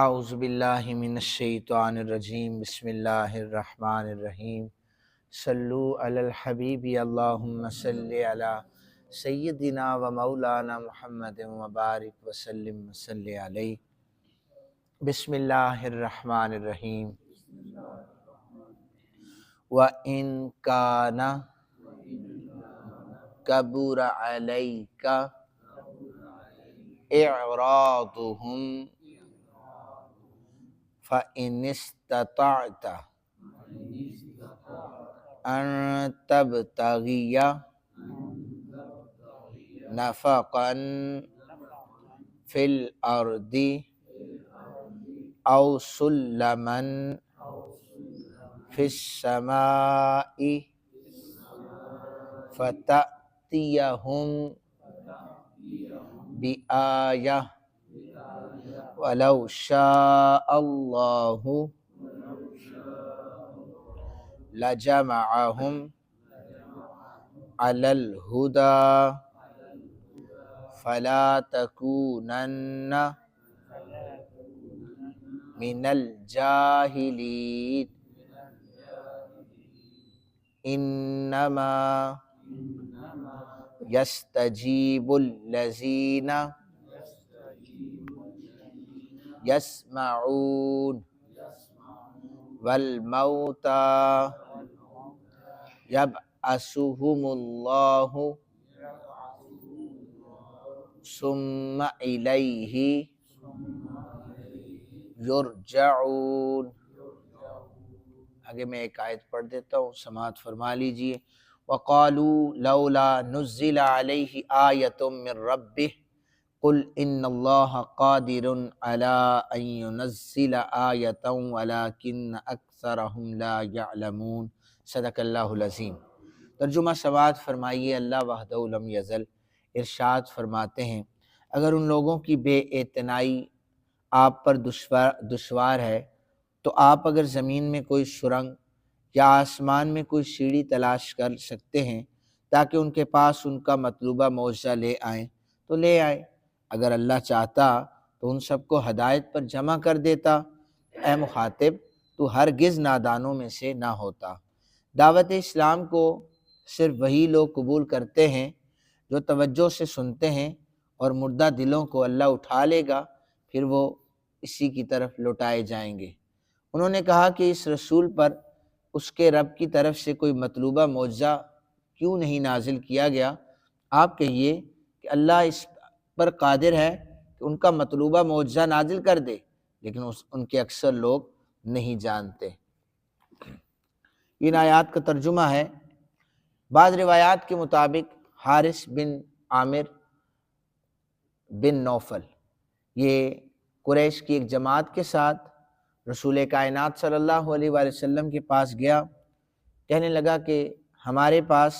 اعوذ باللہ من الشیطان الرجیم بسم اللہ الرحمن الرحیم صلو علی الحبیب اللہم صلی علی سیدنا و مولانا محمد وبارک وسلم وصلی علیہ بسم اللہ الرحمن الرحیم وَإِن كَانَ كَبُرَ عَلَيْكَ إِعْرَاضُهُمْ فَإِنِ اسْتَطَعْتَ أَن تَبْتَغِيَ نَفَقًا فِي الْأَرْضِ أَوْ سُلَّمًا فِي السَّمَاءِ فَتَأْتِيَهُم بِآيَةٍ وَلَوْ شَاءَ اللَّهُ لَجَمَعَهُمْ عَلَى الْهُدَى فَلَا تَكُونَنَّ مِنَ الْجَاهِلِينَ إِنَّمَا يَسْتَجِيبُ الَّذِينَ يَسْمَعُونَ وَالْمَوْتَى يَبْعَثُهُمُ اللَّهُ ثُمَّ إِلَيْهِ يُرْجَعُونَ۔ آگے میں ایک آیت پڑھ دیتا ہوں، سماعت فرما لیجئے۔ وَقَالُوا لَوْلَا نُزِّلَ عَلَيْهِ آيَةٌ مِّن رَّبِّهِ قُلْ إِنَّ اللَّهَ قَادِرٌ عَلَىٰ أَن يُنَزِّلَ آيَةً وَلَٰكِنَّ أَكْثَرَهُمْ لَا يَعْلَمُونَ۔ صدق اللہ العظیم۔ ترجمہ سماعت فرمائیے۔ اللہ وحدہ لم یزل ارشاد فرماتے ہیں، اگر ان لوگوں کی بے اعتنائی آپ پر دشوار ہے تو آپ اگر زمین میں کوئی سرنگ یا آسمان میں کوئی سیڑھی تلاش کر سکتے ہیں تاکہ ان کے پاس ان کا مطلوبہ معجزہ لے آئیں تو لے آئے۔ اگر اللہ چاہتا تو ان سب کو ہدایت پر جمع کر دیتا۔ اے مخاطب، تو ہرگز نادانوں میں سے نہ ہوتا۔ دعوت اسلام کو صرف وہی لوگ قبول کرتے ہیں جو توجہ سے سنتے ہیں، اور مردہ دلوں کو اللہ اٹھا لے گا، پھر وہ اسی کی طرف لوٹائے جائیں گے۔ انہوں نے کہا کہ اس رسول پر اس کے رب کی طرف سے کوئی مطلوبہ معجزہ کیوں نہیں نازل کیا گیا؟ آپ کہیے کہ اللہ اس پر قادر ہے کہ ان کا مطلوبہ معجزہ نازل کر دے، لیکن ان کے اکثر لوگ نہیں جانتے۔ ان آیات کا ترجمہ ہے، بعض روایات کے مطابق حارث بن عامر بن نوفل یہ قریش کی ایک جماعت کے ساتھ رسول کائنات صلی اللہ علیہ وآلہ وسلم کے پاس گیا، کہنے لگا کہ ہمارے پاس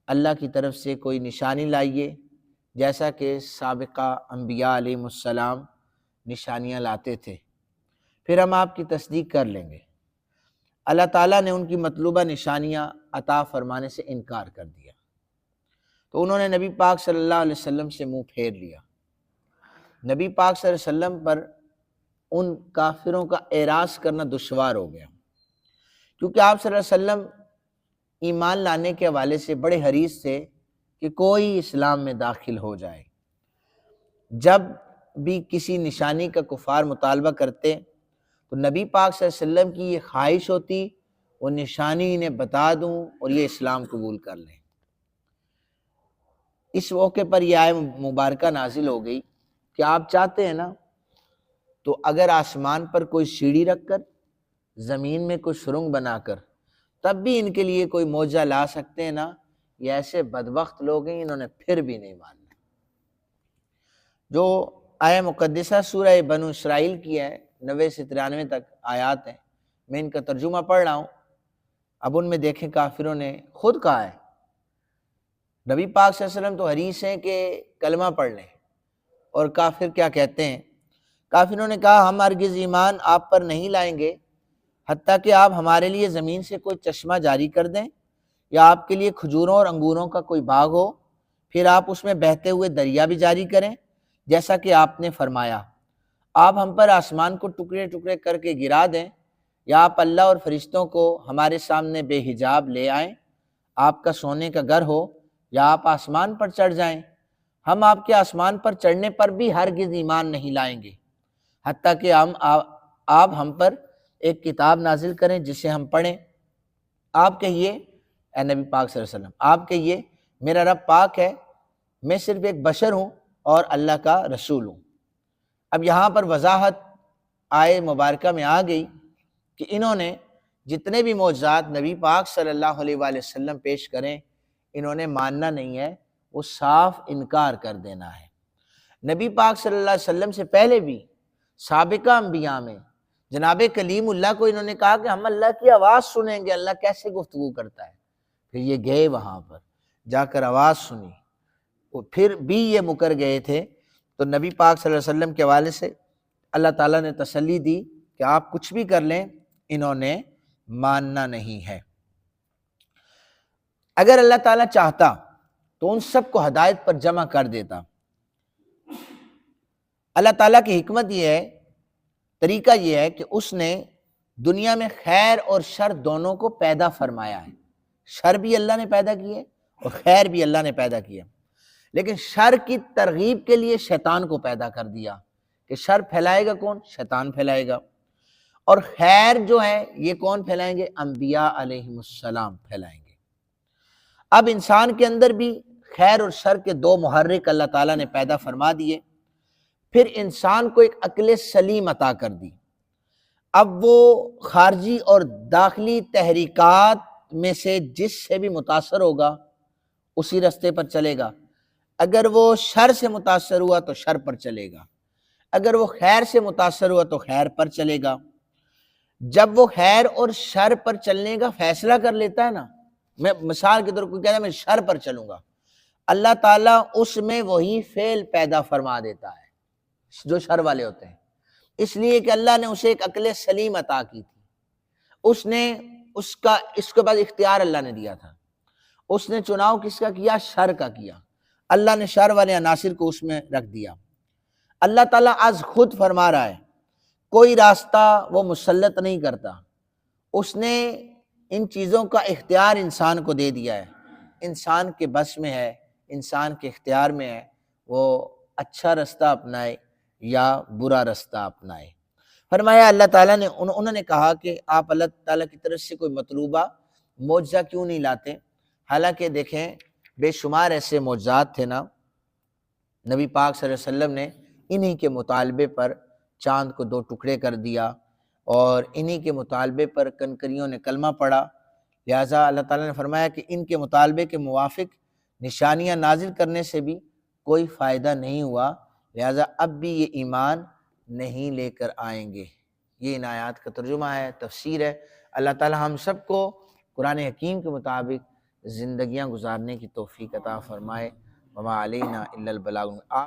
اللہ کی طرف سے کوئی نشانی لائیے، جیسا کہ سابقہ انبیاء علیہ السلام نشانیاں لاتے تھے، پھر ہم آپ کی تصدیق کر لیں گے۔ اللہ تعالیٰ نے ان کی مطلوبہ نشانیاں عطا فرمانے سے انکار کر دیا، تو انہوں نے نبی پاک صلی اللہ علیہ وسلم سے منہ پھیر لیا۔ نبی پاک صلی اللہ علیہ وسلم پر ان کافروں کا اعراض کرنا دشوار ہو گیا، کیونکہ آپ صلی اللہ علیہ وسلم ایمان لانے کے حوالے سے بڑے حریص تھے کہ کوئی اسلام میں داخل ہو جائے۔ جب بھی کسی نشانی کا کفار مطالبہ کرتے تو نبی پاک صلی اللہ علیہ وسلم کی یہ خواہش ہوتی وہ نشانی انہیں بتا دوں اور یہ اسلام قبول کر لیں۔ اس موقع پر یہ آیت مبارکہ نازل ہو گئی کہ آپ چاہتے ہیں نا تو اگر آسمان پر کوئی سیڑھی رکھ کر، زمین میں کوئی سرنگ بنا کر، تب بھی ان کے لیے کوئی معجزہ لا سکتے ہیں نا۔ یہ ایسے بدبخت لوگ ہیں، انہوں نے پھر بھی نہیں مانا۔ جو آیہ مقدسہ سورہ بنو اسرائیل کی ہے، 90 سے 93 تک آیات ہیں، میں ان کا ترجمہ پڑھ رہا ہوں۔ اب ان میں دیکھیں کافروں نے خود کہا ہے، نبی پاک صلی اللہ علیہ وسلم تو حریص ہیں کہ کلمہ پڑھ لیں، اور کافر کیا کہتے ہیں؟ کافروں نے کہا ہم ہرگز ایمان آپ پر نہیں لائیں گے حتیٰ کہ آپ ہمارے لیے زمین سے کوئی چشمہ جاری کر دیں، یا آپ کے لیے کھجوروں اور انگوروں کا کوئی باغ ہو، پھر آپ اس میں بہتے ہوئے دریا بھی جاری کریں جیسا کہ آپ نے فرمایا۔ آپ ہم پر آسمان کو ٹکڑے ٹکڑے کر کے گرا دیں، یا آپ اللہ اور فرشتوں کو ہمارے سامنے بے حجاب لے آئیں، آپ کا سونے کا گھر ہو، یا آپ آسمان پر چڑھ جائیں، ہم آپ کے آسمان پر چڑھنے پر بھی ہرگز ایمان نہیں لائیں گے، حتیٰ کہ آپ ہم پر ایک کتاب نازل کریں جسے ہم پڑھیں۔ آپ کہیے، اے نبی پاک صلی اللہ علیہ وسلم، آپ کہیے میرا رب پاک ہے، میں صرف ایک بشر ہوں اور اللہ کا رسول ہوں۔ اب یہاں پر وضاحت آیے مبارکہ میں آ گئی کہ انہوں نے جتنے بھی معجزات نبی پاک صلی اللہ علیہ وآلہ وسلم پیش کریں، انہوں نے ماننا نہیں ہے، وہ صاف انکار کر دینا ہے۔ نبی پاک صلی اللہ علیہ وسلم سے پہلے بھی سابقہ انبیاء میں جناب کلیم اللہ کو انہوں نے کہا کہ ہم اللہ کی آواز سنیں گے، اللہ کیسے گفتگو کرتا ہے۔ پھر یہ گئے وہاں پر جا کر آواز سنی، وہ پھر بھی یہ مکر گئے تھے، تو نبی پاک صلی اللہ علیہ وسلم کے حوالے سے اللہ تعالیٰ نے تسلی دی کہ آپ کچھ بھی کر لیں، انہوں نے ماننا نہیں ہے۔ اگر اللہ تعالیٰ چاہتا تو ان سب کو ہدایت پر جمع کر دیتا۔ اللہ تعالیٰ کی حکمت یہ ہے، طریقہ یہ ہے کہ اس نے دنیا میں خیر اور شر دونوں کو پیدا فرمایا ہے۔ شر بھی اللہ نے پیدا کی ہے اور خیر بھی اللہ نے پیدا کیا، لیکن شر کی ترغیب کے لیے شیطان کو پیدا کر دیا کہ شر پھیلائے گا کون؟ شیطان پھیلائے گا، اور خیر جو ہے یہ کون پھیلائیں گے؟ انبیاء علیہم السلام پھیلائیں گے۔ اب انسان کے اندر بھی خیر اور شر کے دو محرک اللہ تعالیٰ نے پیدا فرما دیے، پھر انسان کو ایک عقل سلیم عطا کر دی۔ اب وہ خارجی اور داخلی تحریکات میں سے جس سے بھی متاثر ہوگا اسی رستے پر چلے گا۔ اگر وہ شر سے متاثر ہوا تو شر پر چلے گا، اگر وہ خیر سے متاثر ہوا تو خیر پر چلے گا۔ جب وہ خیر اور شر پر چلنے کا فیصلہ کر لیتا ہے نا، میں مثال کے طور پر کہتا ہے میں شر پر چلوں گا، اللہ تعالیٰ اس میں وہی فعل پیدا فرما دیتا ہے جو شر والے ہوتے ہیں، اس لیے کہ اللہ نے اسے ایک عقل سلیم عطا کی تھی۔ اس کے بعد اختیار اللہ نے دیا تھا، اس نے چناؤ کس کا کیا؟ شر کا کیا۔ اللہ نے شر والے عناصر کو اس میں رکھ دیا۔ اللہ تعالیٰ از خود فرما رہا ہے کوئی راستہ وہ مسلط نہیں کرتا، اس نے ان چیزوں کا اختیار انسان کو دے دیا ہے، انسان کے بس میں ہے، انسان کے اختیار میں ہے وہ اچھا رستہ اپنائے یا برا رستہ اپنائے۔ فرمایا اللہ تعالیٰ نے انہوں نے کہا کہ آپ اللہ تعالیٰ کی طرف سے کوئی مطلوبہ معجزہ کیوں نہیں لاتے، حالانکہ دیکھیں بے شمار ایسے معجزات تھے نا، نبی پاک صلی اللہ علیہ وسلم نے انہی کے مطالبے پر چاند کو دو ٹکڑے کر دیا، اور انہی کے مطالبے پر کنکریوں نے کلمہ پڑھا، لہٰذا اللہ تعالیٰ نے فرمایا کہ ان کے مطالبے کے موافق نشانیاں نازل کرنے سے بھی کوئی فائدہ نہیں ہوا، لہٰذا اب بھی یہ ایمان نہیں لے کر آئیں گے۔ یہ ان آیات کا ترجمہ ہے، تفسیر ہے۔ اللہ تعالیٰ ہم سب کو قرآن حکیم کے مطابق زندگیاں گزارنے کی توفیق عطا فرمائے۔ وما علینا الا البلاغ۔